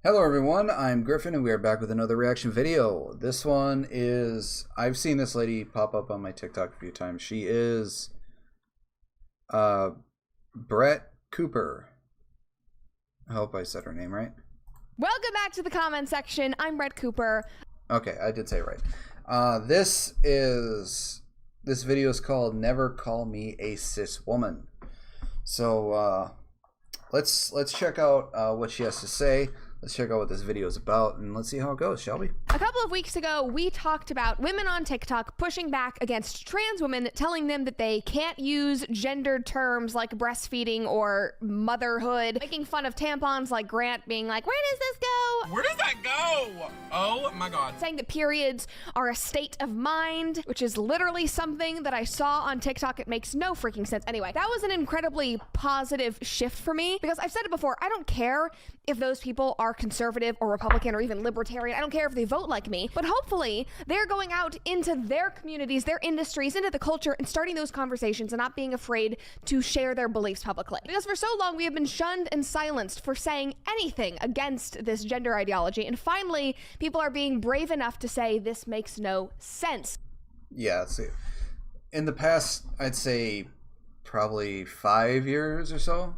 Hello everyone, I'm Griffin and we are back with another reaction video. This one is, I've seen this lady pop up on my TikTok a few times. She is Brett Cooper. I hope I said her name right. Welcome back to the comment section. I'm Brett Cooper. Okay, I did say it right. This video is called Never Call Me a Cis Woman. So let's check out what she has to say. Let's check out what this video is about, and let's see how it goes, shall we? A couple of weeks ago, we talked about women on TikTok pushing back against trans women, telling them that they can't use gendered terms like breastfeeding or motherhood, making fun of tampons like Grant being like, where does this go? Where does that go? Oh my God. Saying that periods are a state of mind, which is literally something that I saw on TikTok. It makes no freaking sense. Anyway, that was an incredibly positive shift for me because I've said it before, I don't care if those people are conservative or Republican or even libertarian. I don't care if they vote like me, but hopefully they're going out into their communities, their industries, into the culture and starting those conversations and not being afraid to share their beliefs publicly. Because for so long we have been shunned and silenced for saying anything against this gender ideology, and finally people are being brave enough to say this makes no sense. Yeah, see, in the past, I'd say probably 5 years or so,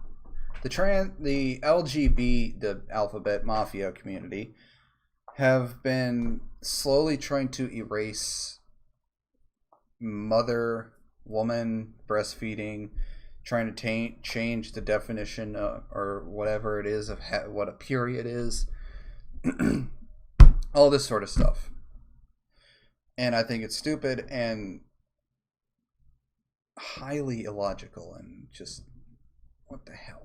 the LGB, the alphabet mafia community, have been slowly trying to erase mother, woman, breastfeeding, trying to change the definition or whatever it is of what a period is, all this sort of stuff. And I think it's stupid and highly illogical and just, what the hell?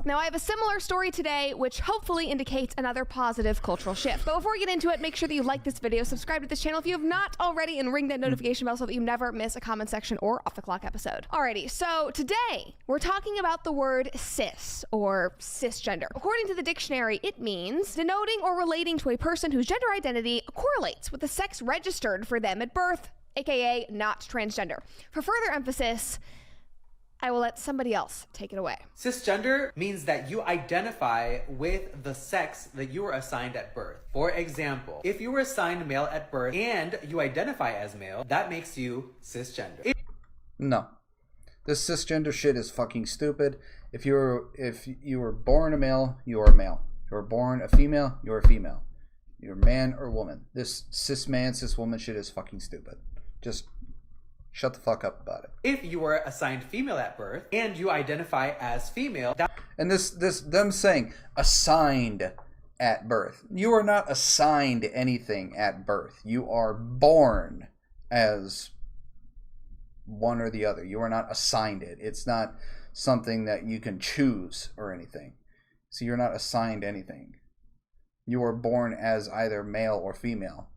Now, I have a similar story today, which hopefully indicates another positive cultural shift. But before we get into it, make sure that you like this video, subscribe to this channel if you have not already, and ring that notification bell so that you never miss a comment section or off the clock episode. Alrighty, so today we're talking about the word cis or cisgender. According to the dictionary, it means denoting or relating to a person whose gender identity correlates with the sex registered for them at birth, aka not transgender. For further emphasis, I will let somebody else take it away. Cisgender means that you identify with the sex that you were assigned at birth. For example, if you were assigned male at birth and you identify as male, that makes you cisgender. No. This cisgender shit is fucking stupid. If you were born a male, you are a male. If you were born a female, you're a female. You're man or woman. This cis man, cis woman shit is fucking stupid. Just shut the fuck up about it. If you were assigned female at birth and you identify as female, and them saying assigned at birth. You are not assigned anything at birth. You are born as one or the other. You are not assigned it. It's not something that you can choose or anything. So you're not assigned anything. You are born as either male or female.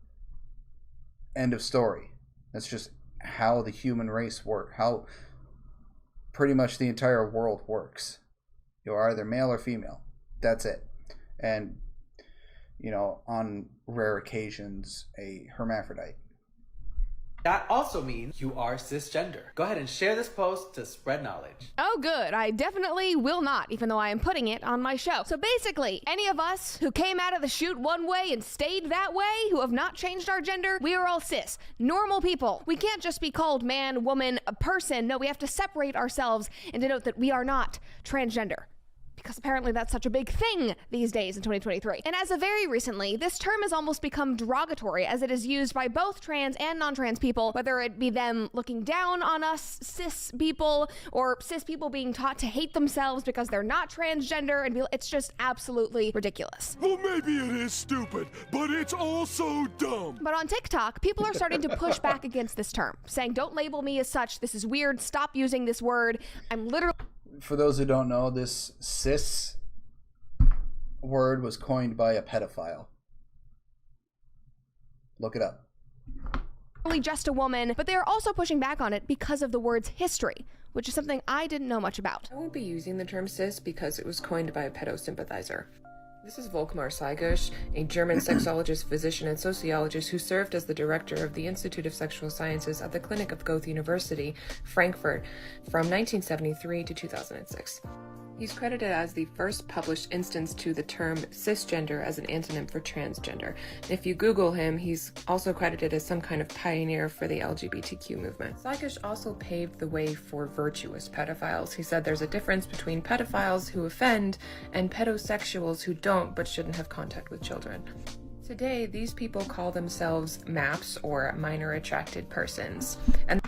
End of story. That's just how the human race works, how pretty much the entire world works. You're either male or female. That's it. And, you know, on rare occasions, a hermaphrodite. that also means you are cisgender. Go ahead and share this post to spread knowledge. Oh good, I definitely will not, even though I am putting it on my show. So basically, any of us who came out of the chute one way and stayed that way, who have not changed our gender, we are all cis, normal people. We can't just be called man, woman, a person. No, we have to separate ourselves and denote that we are not transgender. Because apparently that's such a big thing these days in 2023. And as of very recently, this term has almost become derogatory as it is used by both trans and non-trans people, whether it be them looking down on us cis people or cis people being taught to hate themselves because they're not transgender, and it's just absolutely ridiculous. Well, maybe it is stupid, but it's also dumb. But on TikTok, people are starting to push back against this term, saying, don't label me as such, this is weird, stop using this word. I'm literally... For those who don't know, this cis word was coined by a pedophile. Look it up. Just a woman, but they are also pushing back on it because of the word's history, which is something I didn't know much about. I won't be using the term cis because it was coined by a pedo sympathizer. This is Volkmar Seigersch, a German sexologist, physician, and sociologist who served as the director of the Institute of Sexual Sciences at the Clinic of Goethe University, Frankfurt, from 1973 to 2006. He's credited as the first published instance to the term cisgender as an antonym for transgender. And if you Google him, he's also credited as some kind of pioneer for the LGBTQ movement. Saigosh also paved the way for virtuous pedophiles. He said there's a difference between pedophiles who offend and pedosexuals who don't but shouldn't have contact with children. Today, these people call themselves MAPs, or minor attracted persons. And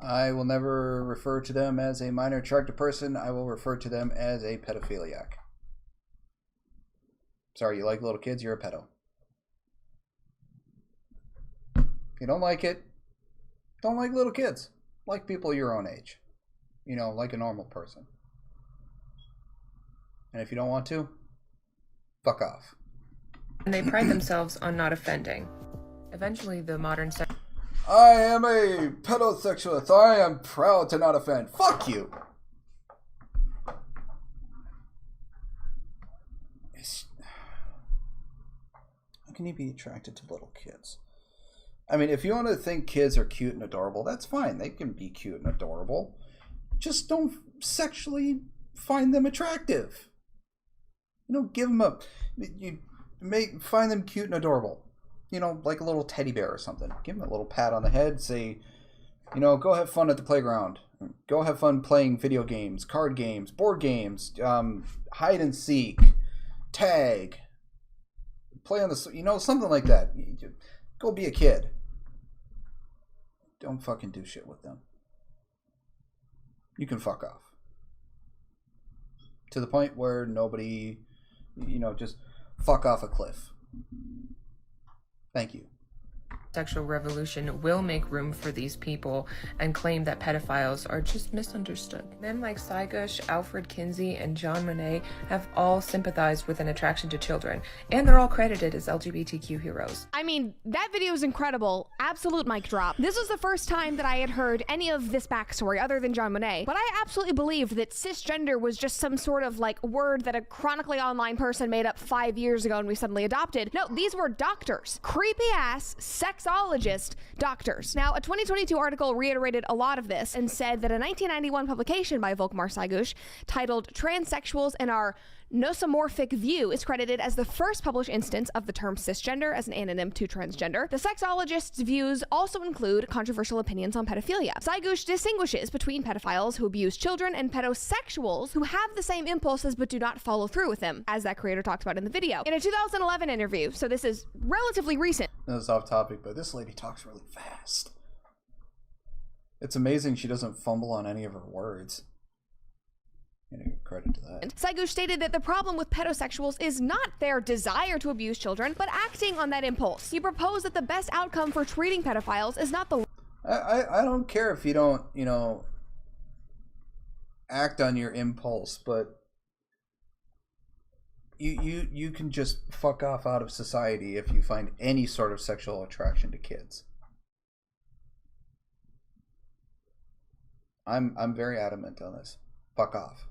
I will never refer to them as a minor attracted person. I will refer to them as a pedophiliac. Sorry, you like little kids? You're a pedo. If you don't like it, don't like little kids. Like people your own age. You know, like a normal person. And if you don't want to, fuck off. And they pride themselves on not offending. Eventually, the modern I am a pedosexualist. I am proud to not offend. Fuck you. How can you be attracted to little kids? I mean, if you want to think kids are cute and adorable, that's fine. They can be cute and adorable. Just don't sexually find them attractive. You know, give them a... find them cute and adorable. You know, like a little teddy bear or something. Give them a little pat on the head. Say, you know, go have fun at the playground. Go have fun playing video games, card games, board games, hide and seek, tag, play on the, you know, something like that. Go be a kid. Don't fucking do shit with them. You can fuck off. To the point where nobody, you know, just fuck off a cliff. Thank you. sexual revolution will make room for these people and claim that pedophiles are just misunderstood. Men like Saigosh, Alfred Kinsey, and John Monet have all sympathized with an attraction to children, and they're all credited as LGBTQ heroes. I mean, that video is incredible. Absolute mic drop. This was the first time that I had heard any of this backstory other than John Monet, but I absolutely believed that cisgender was just some sort of like word that a chronically online person made up 5 years ago and we suddenly adopted. No, these were doctors. Creepy ass sexologist doctors. Now, a 2022 article reiterated a lot of this and said that a 1991 publication by Volkmar Saigosh titled Transsexuals and Our Nosomorphic View is credited as the first published instance of the term cisgender as an anonym to transgender. The sexologist's views also include controversial opinions on pedophilia. Saigosh distinguishes between pedophiles who abuse children and pedosexuals who have the same impulses but do not follow through with them, as that creator talks about in the video. In a 2011 interview, so this is relatively recent. This is off topic, but this lady talks really fast. It's amazing she doesn't fumble on any of her words. Credit to that. Saigosh stated that the problem with pedosexuals is not their desire to abuse children, but acting on that impulse. He proposed that the best outcome for treating pedophiles is not the... I don't care if you don't, you know, act on your impulse, but you can just fuck off out of society if you find any sort of sexual attraction to kids. I'm very adamant on this. Fuck off.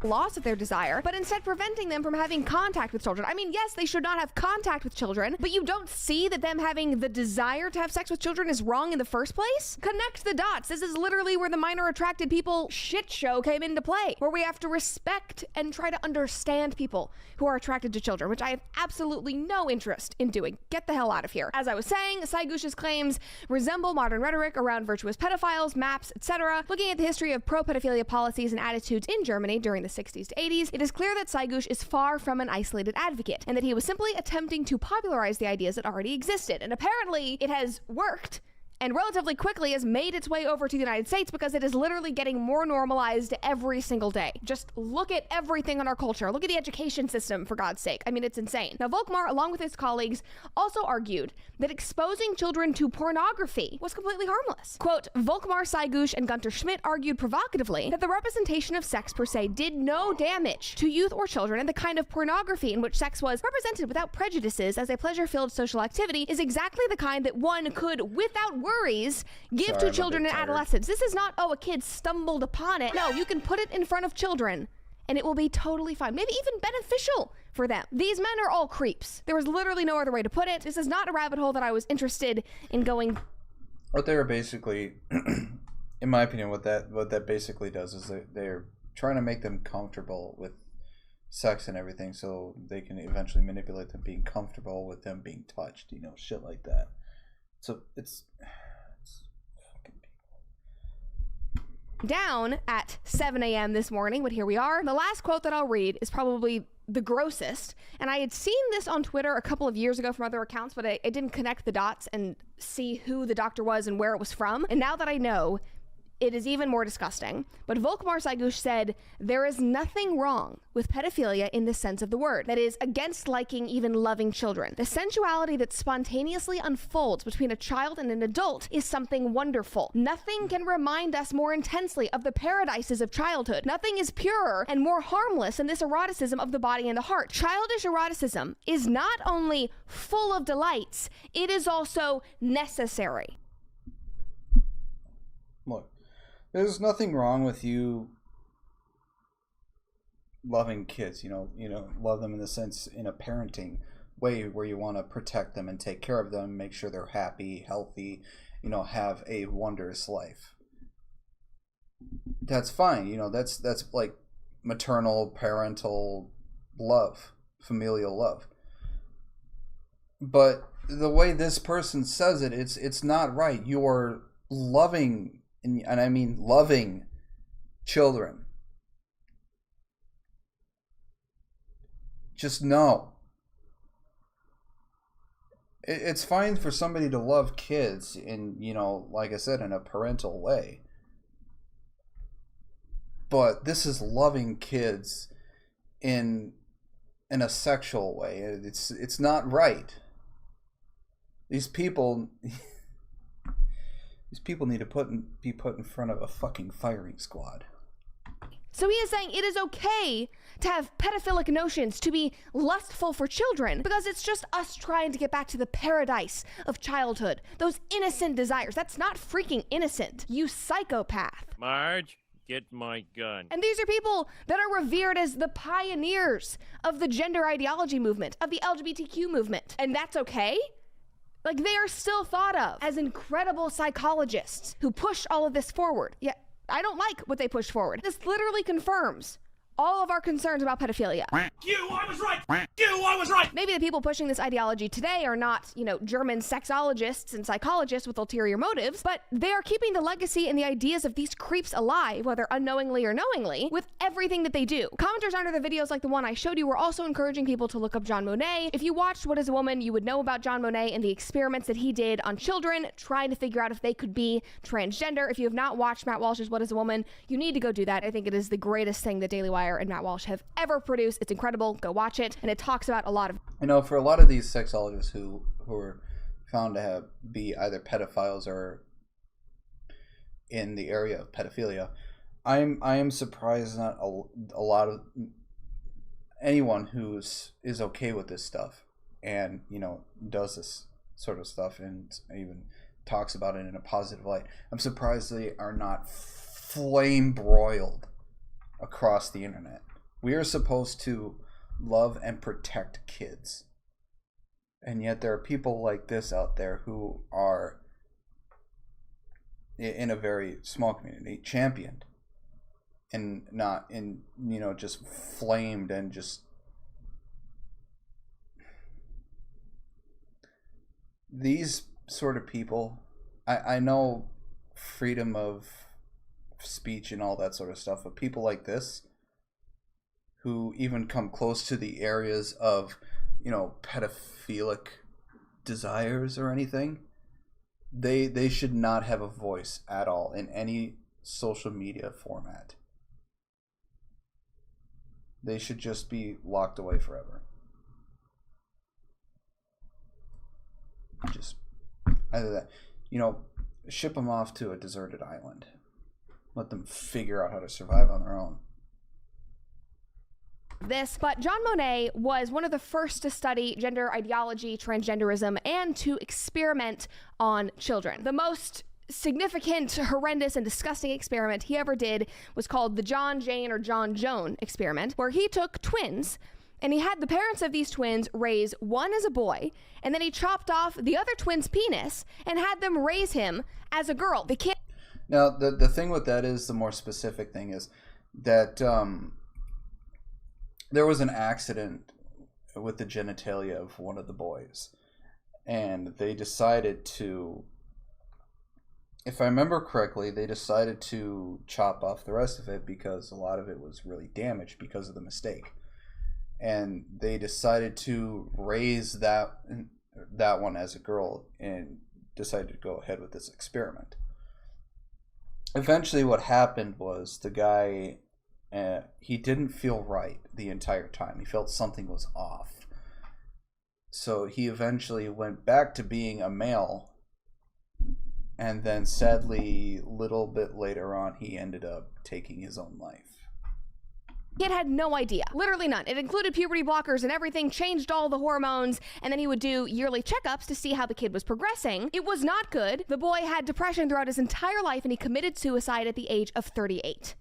Loss of their desire, but instead preventing them from having contact with children. I mean, yes, they should not have contact with children, but you don't see that them having the desire to have sex with children is wrong in the first place? Connect the dots. This is literally where the minor attracted people shit show came into play, where we have to respect and try to understand people who are attracted to children, which I have absolutely no interest in doing. Get the hell out of here. As I was saying, Saigosh's claims resemble modern rhetoric around virtuous pedophiles, maps, etc. Looking at the history of pro-pedophilia policies and attitudes in Germany during the 60s to 80s, it is clear that Saigosh is far from an isolated advocate, and that he was simply attempting to popularize the ideas that already existed. And apparently, it has worked, and relatively quickly has made its way over to the United States because it is literally getting more normalized every single day. Just look at everything in our culture. Look at the education system, for God's sake. I mean, it's insane. Now, Volkmar, along with his colleagues, also argued that exposing children to pornography was completely harmless. Quote, Volkmar Saigosh and Gunter Schmidt argued provocatively that the representation of sex per se did no damage to youth or children, and the kind of pornography in which sex was represented without prejudices as a pleasure-filled social activity is exactly the kind that one could, without worries, give to children and adolescents. This is not, oh, a kid stumbled upon it. No, you can put it in front of children and it will be totally fine, maybe even beneficial for them. These men are all creeps. There was literally no other way to put it. This is not a rabbit hole that I was interested in going. What they're basically, in my opinion, what that basically does is they're trying to make them comfortable with sex and everything, so they can eventually manipulate them being comfortable with them being touched, you know, shit like that. So it's fucking people. Down at 7 a.m. this morning, but here we are. The last quote that I'll read is probably the grossest, and I had seen this on Twitter a couple of years ago from other accounts, but I didn't connect the dots and see who the doctor was and where it was from. And now that I know, it is even more disgusting. But Volkmar Saygush said, "There is nothing wrong with pedophilia in the sense of the word. That is, against liking, even loving children. The sensuality that spontaneously unfolds between a child and an adult is something wonderful. Nothing can remind us more intensely of the paradises of childhood. Nothing is purer and more harmless than this eroticism of the body and the heart. Childish eroticism is not only full of delights, it is also necessary." Look, there's nothing wrong with you loving kids, you know, love them in the sense, in a parenting way where you want to protect them and take care of them, make sure they're happy, healthy, you know, have a wondrous life. That's fine, you know, that's like maternal, parental love, familial love. But the way this person says it, it's not right. You're loving, and I mean loving, children. Just know. It's fine for somebody to love kids in, you know, like I said, in a parental way. But this is loving kids in a sexual way. It's not right. These people need to be put in front of a fucking firing squad. So he is saying it is okay to have pedophilic notions, to be lustful for children, because it's just us trying to get back to the paradise of childhood. Those innocent desires. That's not freaking innocent, you psychopath. Marge, get my gun. And these are people that are revered as the pioneers of the gender ideology movement, of the LGBTQ movement. And that's okay? Like, they are still thought of as incredible psychologists who push all of this forward. Yeah, I don't like what they push forward. This literally confirms all of our concerns about pedophilia. I was right! Maybe the people pushing this ideology today are not, you know, German sexologists and psychologists with ulterior motives, but they are keeping the legacy and the ideas of these creeps alive, whether unknowingly or knowingly, with everything that they do. Commenters under the videos like the one I showed you were also encouraging people to look up John Monet. If you watched What is a Woman, you would know about John Monet and the experiments that he did on children, trying to figure out if they could be transgender. If you have not watched Matt Walsh's What is a Woman, you need to go do that. I think it is the greatest thing that Daily Wire and Matt Walsh have ever produced. It's incredible. Go watch it. And it talks about a lot of... You know, for a lot of these sexologists who are found to be either pedophiles or in the area of pedophilia, I am surprised not a lot of anyone is okay with this stuff and, you know, does this sort of stuff and even talks about it in a positive light. I'm surprised they are not flame broiled across the internet. We are supposed to love and protect kids, and yet there are people like this out there who are, in a very small community, championed and not in, you know, just flamed and just these sort of people. I know freedom of speech and all that sort of stuff, but people like this who even come close to the areas of, you know, pedophilic desires or anything, they should not have a voice at all in any social media format. They should just be locked away forever. Just either that, you know, ship them off to a deserted island. Let them figure out how to survive on their own. This, but John Monet was one of the first to study gender ideology, transgenderism, and to experiment on children. The most significant, horrendous, and disgusting experiment he ever did was called the John Jane or John Joan experiment, where he took twins and he had the parents of these twins raise one as a boy, and then he chopped off the other twin's penis and had them raise him as a girl. The kid... Now, the thing with that is, the more specific thing is, that there was an accident with the genitalia of one of the boys, and they decided to, if I remember correctly, they decided to chop off the rest of it because a lot of it was really damaged because of the mistake. And they decided to raise that one as a girl and decided to go ahead with this experiment. Eventually what happened was the guy, he didn't feel right the entire time. He felt something was off. So he eventually went back to being a male, and then sadly, a little bit later on, he ended up taking his own life. Kid had no idea. Literally none. It included puberty blockers and everything, changed all the hormones, and then he would do yearly checkups to see how the kid was progressing. It was not good. The boy had depression throughout his entire life, and he committed suicide at the age of 38.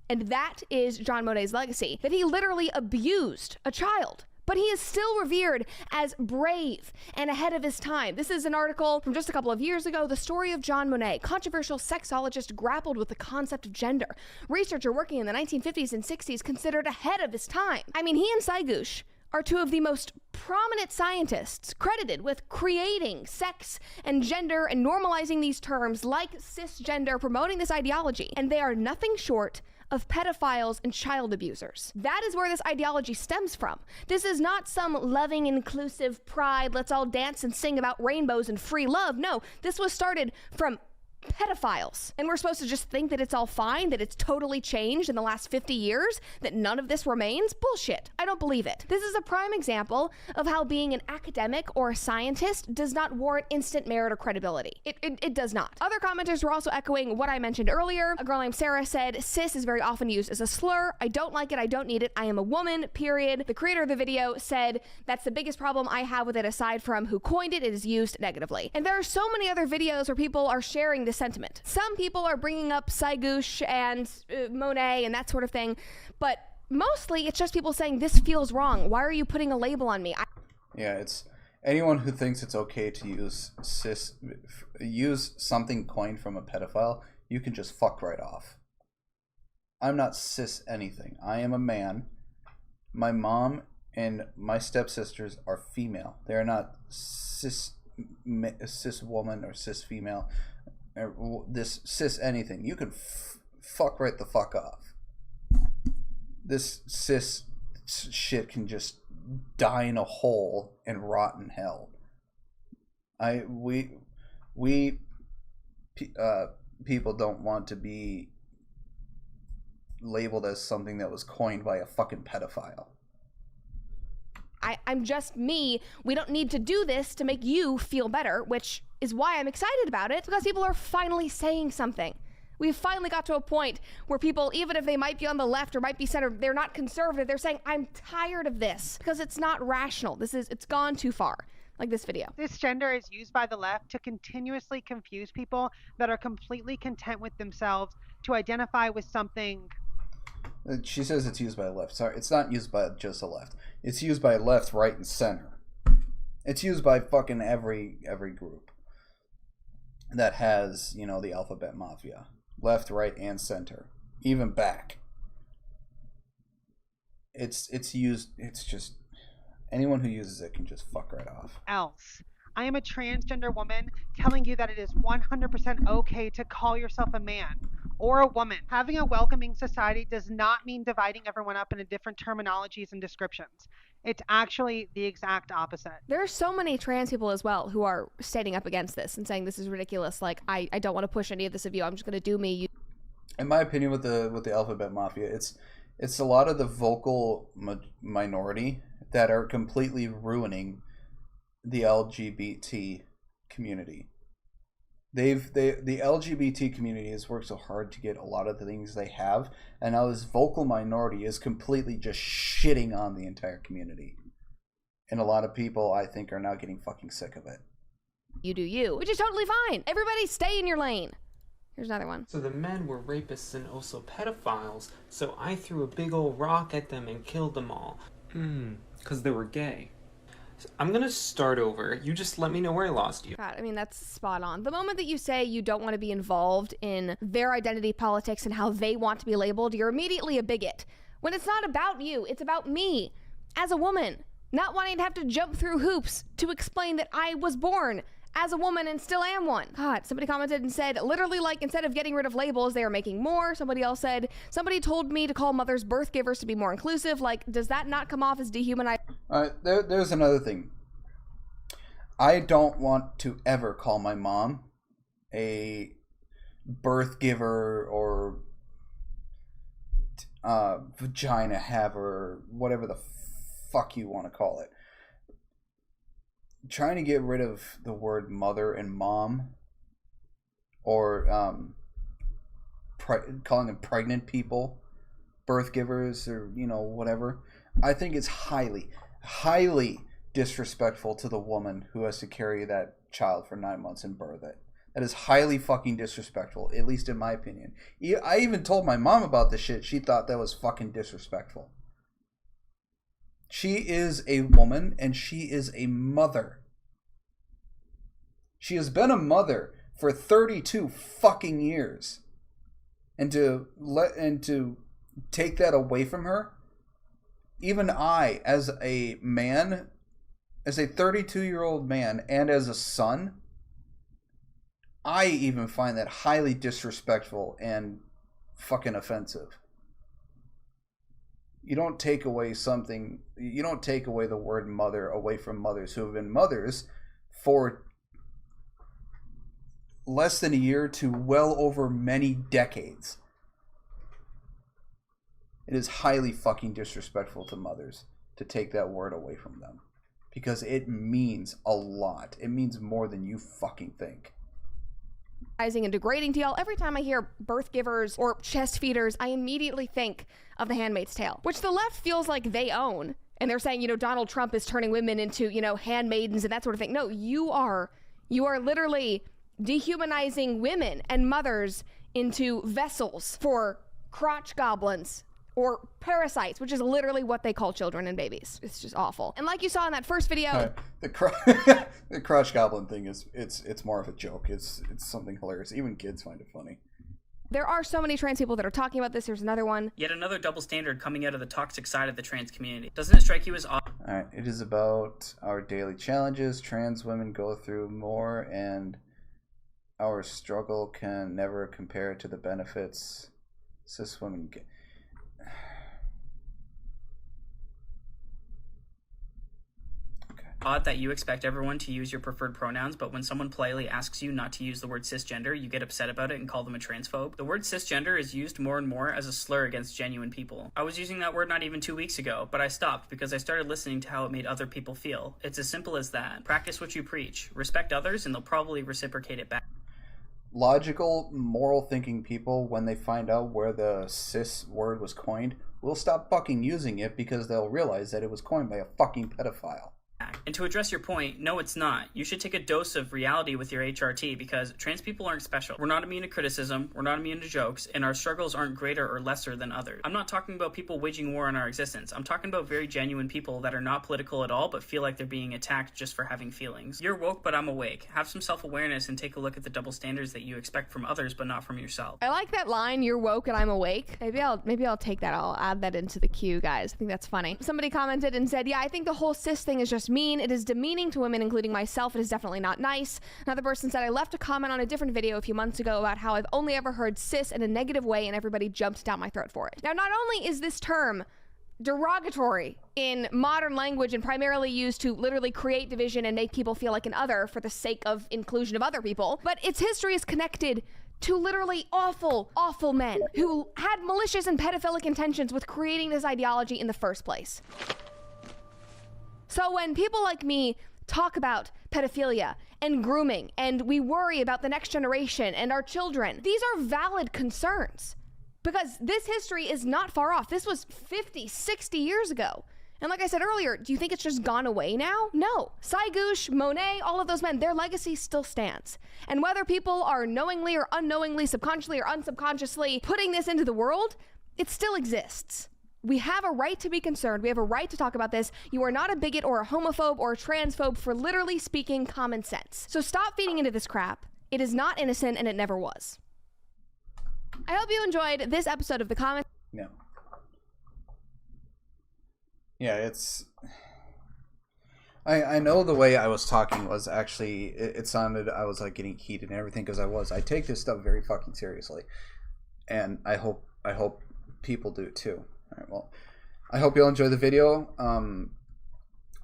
And that is John Monet's legacy, that he literally abused a child. But he is still revered as brave and ahead of his time. This is an article from just a couple of years ago. The story of John Monet, controversial sexologist, grappled with the concept of gender. Researcher working in the 1950s and 60s, considered ahead of his time. I mean, he and Saigush are two of the most prominent scientists credited with creating sex and gender and normalizing these terms like cisgender, promoting this ideology. And they are nothing short of pedophiles and child abusers. That is where this ideology stems from. This is not some loving, inclusive pride, let's all dance and sing about rainbows and free love. No, this was started from pedophiles. And we're supposed to just think that it's all fine, that it's totally changed in the last 50 years, that none of this remains? Bullshit. I don't believe it. This is a prime example of how being an academic or a scientist does not warrant instant merit or credibility. It does not. Other commenters were also echoing what I mentioned earlier. A girl named Sarah said, cis is very often used as a slur. I don't like it. I don't need it. I am a woman, period. The creator of the video said, that's the biggest problem I have with it aside from who coined it. It is used negatively. And there are so many other videos where people are sharing this sentiment. Some people are bringing up Saigush and Monet and that sort of thing, but mostly it's just people saying this feels wrong. Why are you putting a label on me? Yeah, it's anyone who thinks it's okay to use something coined from a pedophile, you can just fuck right off. I'm not cis anything. I am a man. My mom and my stepsisters are female. They're not cis woman or cis female. This cis anything. You can fuck right the fuck off. This cis shit can just die in a hole and rot in hell. People don't want to be labeled as something that was coined by a fucking pedophile. I'm just me. We don't need to do this to make you feel better, which is why I'm excited about it, because people are finally saying something. We've finally got to a point where people, even if they might be on the left or might be center, they're not conservative. They're saying, I'm tired of this because it's not rational. It's gone too far. Like this video. Cisgender is used by the left to continuously confuse people that are completely content with themselves to identify with something. She says it's used by the left. Sorry, it's not used by just the left. It's used by left, right, and center. It's used by fucking every group that has, you know, the alphabet mafia. Left, right, and center. Even back. It's used, it's just, anyone who uses it can just fuck right off. Else. I am a transgender woman telling you that it is 100% okay to call yourself a man or a woman. Having a welcoming society does not mean dividing everyone up into different terminologies and descriptions. It's actually the exact opposite. There are so many trans people as well who are standing up against this and saying this is ridiculous. Like, I don't want to push any of this of you. I'm just going to do me. In my opinion, with the alphabet mafia, it's a lot of the vocal minority that are completely ruining the LGBT community. The LGBT community has worked so hard to get a lot of the things they have, and now this vocal minority is completely just shitting on the entire community. And a lot of people, I think, are now getting fucking sick of it. You do you, which is totally fine. Everybody stay in your lane. Here's another one. So the men were rapists and also pedophiles, so I threw a big old rock at them and killed them all. 'Cause they were gay. I'm gonna start over. You just let me know where I lost you. God, I mean, that's spot on. The moment that you say you don't want to be involved in their identity politics and how they want to be labeled, you're immediately a bigot. When it's not about you, it's about me, as a woman, not wanting to have to jump through hoops to explain that I was born as a woman and still am one. God, somebody commented and said, literally, like, instead of getting rid of labels, they are making more. Somebody else said, somebody told me to call mothers birth givers to be more inclusive. Like, does that not come off as dehumanizing? There's another thing. I don't want to ever call my mom a birth giver or vagina haver, whatever the fuck you want to call it. Trying to get rid of the word mother and mom, or calling them pregnant people birth givers, or whatever, I think it's highly disrespectful to the woman who has to carry that child for 9 months and birth it. That is highly fucking disrespectful, at least in my opinion. I even told my mom about this shit. She thought that was fucking disrespectful. She is a woman, and she is a mother. She has been a mother for 32 fucking years. And to take that away from her, even I, as a man, as a 32-year-old man, and as a son, I even find that highly disrespectful and fucking offensive. You don't take away the word mother away from mothers who have been mothers for less than a year to well over many decades. It is highly fucking disrespectful to mothers to take that word away from them. Because it means a lot. It means more than you fucking think. And degrading to y'all. Every time I hear birth givers or chest feeders, I immediately think of The Handmaid's Tale, which the left feels like they own. And they're saying, Donald Trump is turning women into, handmaidens and that sort of thing. No, you are literally dehumanizing women and mothers into vessels for crotch goblins or parasites, which is literally what they call children and babies. It's just awful. And like you saw in that first video, the crotch goblin thing it's more of a joke. It's something hilarious. Even kids find it funny. There are so many trans people that are talking about this. Here's another one. Yet another double standard coming out of the toxic side of the trans community. Doesn't it strike you as odd? All right, it is about our daily challenges trans women go through more, and our struggle can never compare to the benefits cis women get. Odd that you expect everyone to use your preferred pronouns, but when someone politely asks you not to use the word cisgender, you get upset about it and call them a transphobe. The word cisgender is used more and more as a slur against genuine people. I was using that word not even 2 weeks ago, but I stopped because I started listening to how it made other people feel. It's as simple as that. Practice what you preach. Respect others, and they'll probably reciprocate it back. Logical, moral thinking people, when they find out where the cis word was coined, will stop fucking using it because they'll realize that it was coined by a fucking pedophile. And to address your point, no, it's not. You should take a dose of reality with your HRT because trans people aren't special. We're not immune to criticism, we're not immune to jokes, and our struggles aren't greater or lesser than others. I'm not talking about people waging war on our existence. I'm talking about very genuine people that are not political at all but feel like they're being attacked just for having feelings. You're woke, but I'm awake. Have some self-awareness and take a look at the double standards that you expect from others but not from yourself. I like that line, you're woke and I'm awake. Maybe I'll take that. I'll add that into the queue, guys. I think that's funny. Somebody commented and said, yeah, I think the whole cis thing is just mean. It is demeaning to women, including myself. It is definitely not nice. Another person said, I left a comment on a different video a few months ago about how I've only ever heard cis in a negative way and everybody jumped down my throat for it. Now, not only is this term derogatory in modern language and primarily used to literally create division and make people feel like an other for the sake of inclusion of other people, but its history is connected to literally awful, awful men who had malicious and pedophilic intentions with creating this ideology in the first place. So when people like me talk about pedophilia and grooming, and we worry about the next generation and our children, these are valid concerns because this history is not far off. This was 50, 60 years ago. And like I said earlier, do you think it's just gone away now? No. Saigouche, Monet, all of those men, their legacy still stands. And whether people are knowingly or unknowingly, subconsciously or unsubconsciously putting this into the world, it still exists. We have a right to be concerned. We have a right to talk about this. You are not a bigot or a homophobe or a transphobe for literally speaking common sense. So stop feeding into this crap. It is not innocent and it never was. I hope you enjoyed this episode of The Comment. Yeah. Yeah, it's... I know the way I was talking was actually... It sounded... I was like getting heated and everything because I was. I take this stuff very fucking seriously. And I hope people do too. Alright, well, I hope you'll enjoy the video. And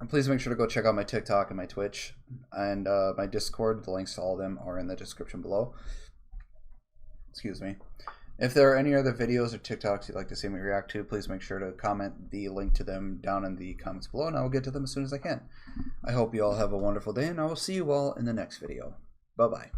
please make sure to go check out my TikTok and my Twitch and my Discord. The links to all of them are in the description below. Excuse me. If there are any other videos or TikToks you'd like to see me react to, please make sure to comment the link to them down in the comments below, and I will get to them as soon as I can. I hope you all have a wonderful day, and I will see you all in the next video. Bye-bye.